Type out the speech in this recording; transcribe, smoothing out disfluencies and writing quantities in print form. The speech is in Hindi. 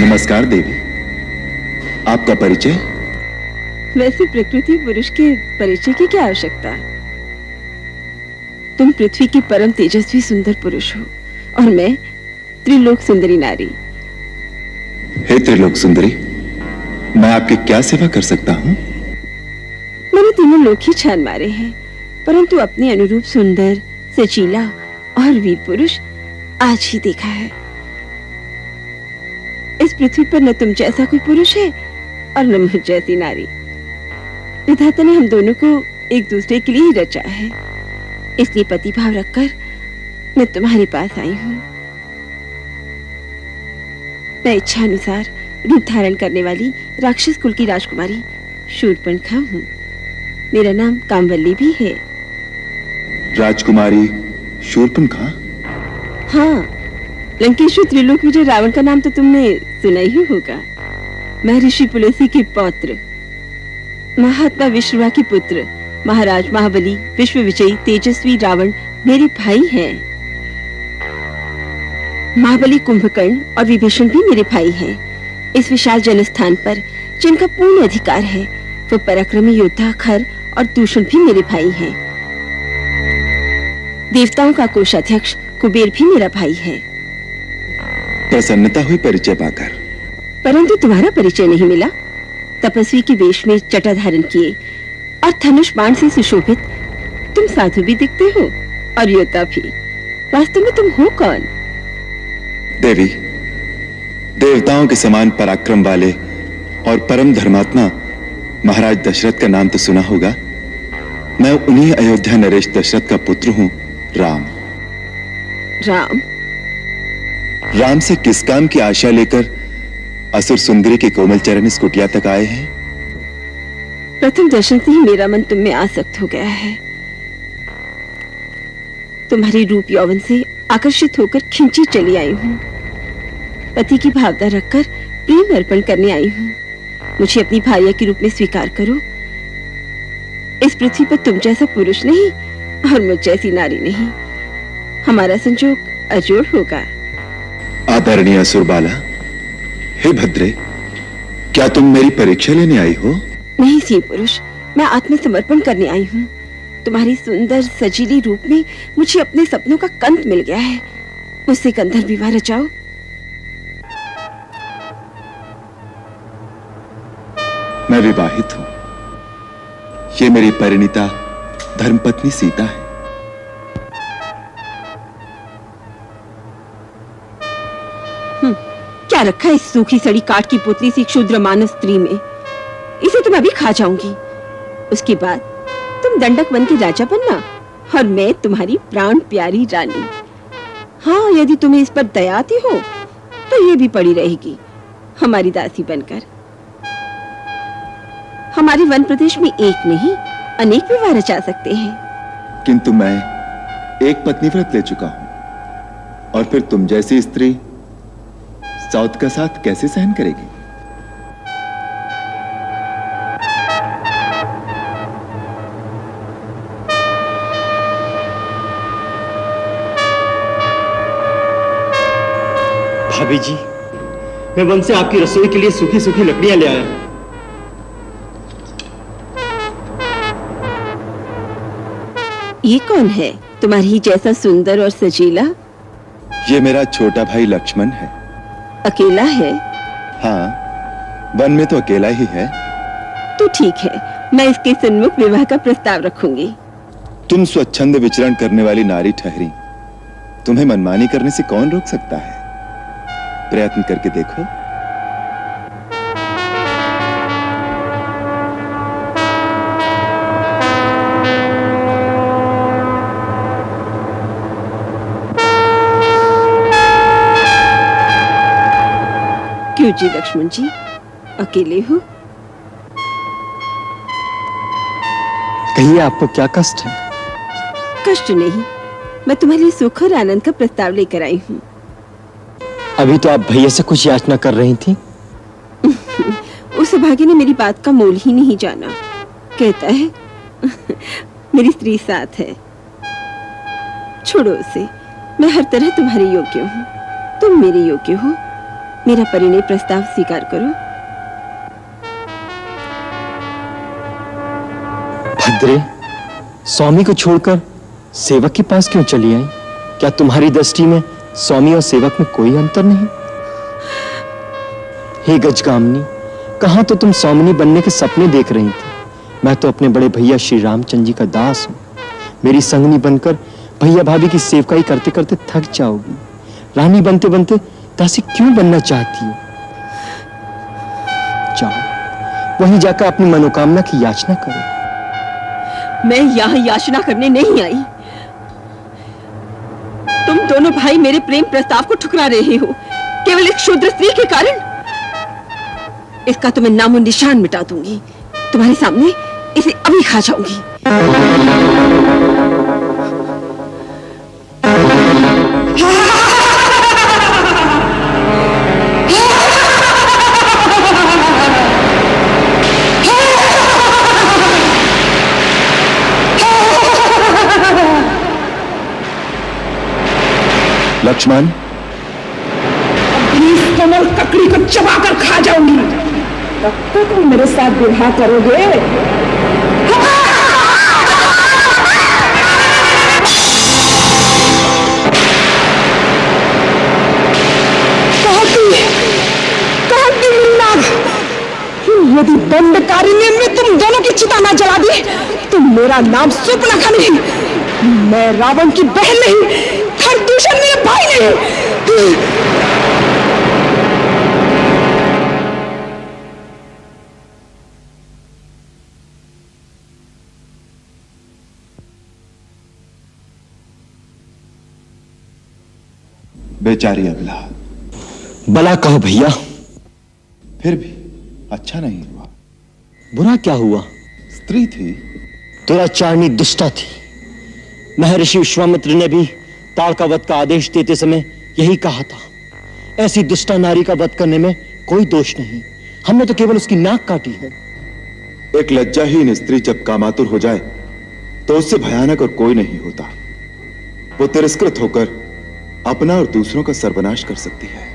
नमस्कार देवी, आपका परिचय? वैसे प्रकृति पुरुष के परिचय की क्या आवश्यकता? तुम पृथ्वी की परम तेजस्वी सुंदर पुरुष हो और मैं त्रिलोक सुंदरी नारी। हे त्रिलोक सुंदरी, मैं आपकी क्या सेवा कर सकता हूँ? मैंने तीनों लोक ही छान मारे हैं, परंतु अपने अनुरूप सुंदर, सचीला और वीर पुरुष आज ही देखा है। इस पृथ्वी पर न तुम जैसा कोई पुरुष है और न मुझ जैसी नारी। विधाता ने हम दोनों को एक दूसरे के लिए ही रचा है, इसलिए पति भाव रखकर मैं तुम्हारे पास आई हूँ। मैं इच्छा अनुसार रूप धारण करने वाली राक्षस कुल की राजकुमारी शूर्पणखा हूँ। मेरा नाम कामवल्ली भी है। राजकुमारी शूर्पणखा? हाँ, लंकेश्वर त्रिलोक विजय रावण का नाम तो तुमने सुना ही होगा। महर्षि पुलस्त्य के पौत्र, महात्मा विश्रवा के पुत्र, महाराज महाबली, विश्व विजयी तेजस्वी रावण मेरे भाई हैं। महाबली कुंभकर्ण और विभीषण भी मेरे भाई हैं। इस विशाल जनस्थान पर जिनका पूर्ण अधिकार है, वो पराक्रमी योद्धा खर और दूषण भी मेरे भाई हैं। देवताओं का कोषाध्यक्ष कुबेर भी मेरा भाई है। प्रसन्नता हुई परिचय पाकर, परंतु तुम्हारा परिचय नहीं मिला। तपस्वी के वेश में जटा धारण किए और धनुष बाण से सुशोभित तुम साधु भी दिखते हो और योद्धा भी। वास्तव में तुम हो कौन? देवी, देवताओं के समान पराक्रम वाले और परम धर्मात्मा महाराज दशरथ का नाम तो सुना होगा। मैं उन्हीं अयोध्या नरेश दशरथ का पुत्र हूँ, राम। राम? राम से किस काम की आशा लेकर असुर सुंदरी के कोमल चरण इस कुटिया तक आए हैं? प्रथम दर्शन से ही मेरा मन तुम में आसक्त हो गया है। तुम्हारी रूप यौवन से आकर्षित होकर खिंची चली आई हूँ। पति की भावना रखकर प्रेम अर्पण करने आई हूँ। मुझे अपनी भार्या के रूप में स्वीकार करो। इस पृथ्वी पर तुम जैसा पुरुष नहीं और मुझ जैसी नारी नहीं। हमारा संजोग अजोड़ होगा। आदरणीय असुरबाला, हे भद्रे, क्या तुम मेरी परीक्षा लेने आई हो? नहीं सी पुरुष, मैं आत्मसमर्पण करने आई हूँ। तुम्हारी सुंदर सजीली रूप में मुझे अपने सपनों का कंत मिल गया है। मुझसे गंधर्व विवाह रचाओ। मैं विवाहित हूँ। ये मेरी परिणीता धर्मपत्नी सीता है। क्या रखा है इस सूखी सड़ी काठ की पुतली सी क्षुद्र मानव स्त्री में? इसे तो मैं भी खा जाऊंगी। उसके बाद तुम दंडक वन के राजा बनना और मैं तुम्हारी प्राण प्यारी रानी। हाँ, यदि तुम्हें इस पर दया आती हो तो ये भी पड़ी रहेगी हमारी दासी बनकर। हमारे वन प्रदेश में एक नहीं अनेक विवाह रचा सकते हैं। किंतु मैं एक पत्नी व्रत ले चुका हूं, और फिर तुम जैसी स्त्री सौत का साथ कैसे सहन करेगी? भाभी जी, मैं वन से आपकी रसोई के लिए सूखी सूखी लकड़ियां ले आया। ये कौन है तुम्हारी ही जैसा सुंदर और सजीला? ये मेरा छोटा भाई लक्ष्मण है। अकेला है? हाँ, वन में तो अकेला ही है। तो ठीक है, मैं इसके सन्मुख विवाह का प्रस्ताव रखूंगी। तुम स्वच्छंद विचरण करने वाली नारी ठहरी, तुम्हें मनमानी करने से कौन रोक सकता है? प्रयत्न करके देखो। क्यों जी लक्ष्मण जी, अकेले हो? कहिए, आपको क्या कष्ट है? कष्ट नहीं, मैं तुम्हारे लिए सुख और आनंद का प्रस्ताव लेकर आई हूँ। अभी तो आप भैया से कुछ याचना कर रही थी। उस भाग्य ने मेरी बात का मोल ही नहीं जाना। कहता है मेरी स्त्री साथ है। छोड़ो उसे, मैं हर तरह तुम्हारे योग्य हूँ, तुम मेरे योग्य हो। मेरा परिणय प्रस्ताव स्वीकार करो। भद्रे, स्वामी को छोड़कर सेवक के पास क्यों चली आई? क्या तुम्हारी दृष्टि में स्वामी और सेवक में कोई अंतर नहीं? हे गजगामिनी, कहां तो तुम स्वामिनी बनने के सपने देख रही थी। मैं तो अपने बड़े भैया श्री रामचंद्र जी का दास हूं। मेरी संगनी बनकर भैया भाभी की सेवकाई करते करते थक जाओगी। रानी बनते बनते दासी क्यों बनना चाहती हो? जाओ, वहीं जाकर अपनी मनोकामना की याचना करो। मैं यहाँ याचना करने नहीं आई। तुम दोनों भाई मेरे प्रेम प्रस्ताव को ठुकरा रहे हो केवल एक शूद्र स्त्री के कारण। इसका तो मैं नामो निशान मिटा दूंगी। तुम्हारे सामने इसे अभी खा जाऊंगी। लक्ष्मण, इस कमल ककड़ी को चबाकर खा जाऊंगी। तब तक तुम मेरे साथ विवाह करोगे? कहती नाग, यदि दंडकारिणी में तुम दोनों की चिता न जला दी तो मेरा नाम सुपनखा नहीं। मैं रावण की बहन नहीं, खरदूषण मेरे भाई नहीं। बेचारी अबला। भला कहो भैया, फिर भी अच्छा नहीं हुआ। बुरा क्या हुआ? स्त्री थी। दुराचारणी दुष्टा थी। महर्षि विश्वामित्र ने भी ताड़का वध का आदेश देते समय यही कहा था। ऐसी दुष्टा नारी का वध करने में कोई दोष नहीं। हमने तो केवल उसकी नाक काटी है। एक लज्जाहीन स्त्री जब कामातुर हो जाए तो उससे भयानक और कोई नहीं होता। वो तिरस्कृत होकर अपना और दूसरों का सर्वनाश कर सकती है।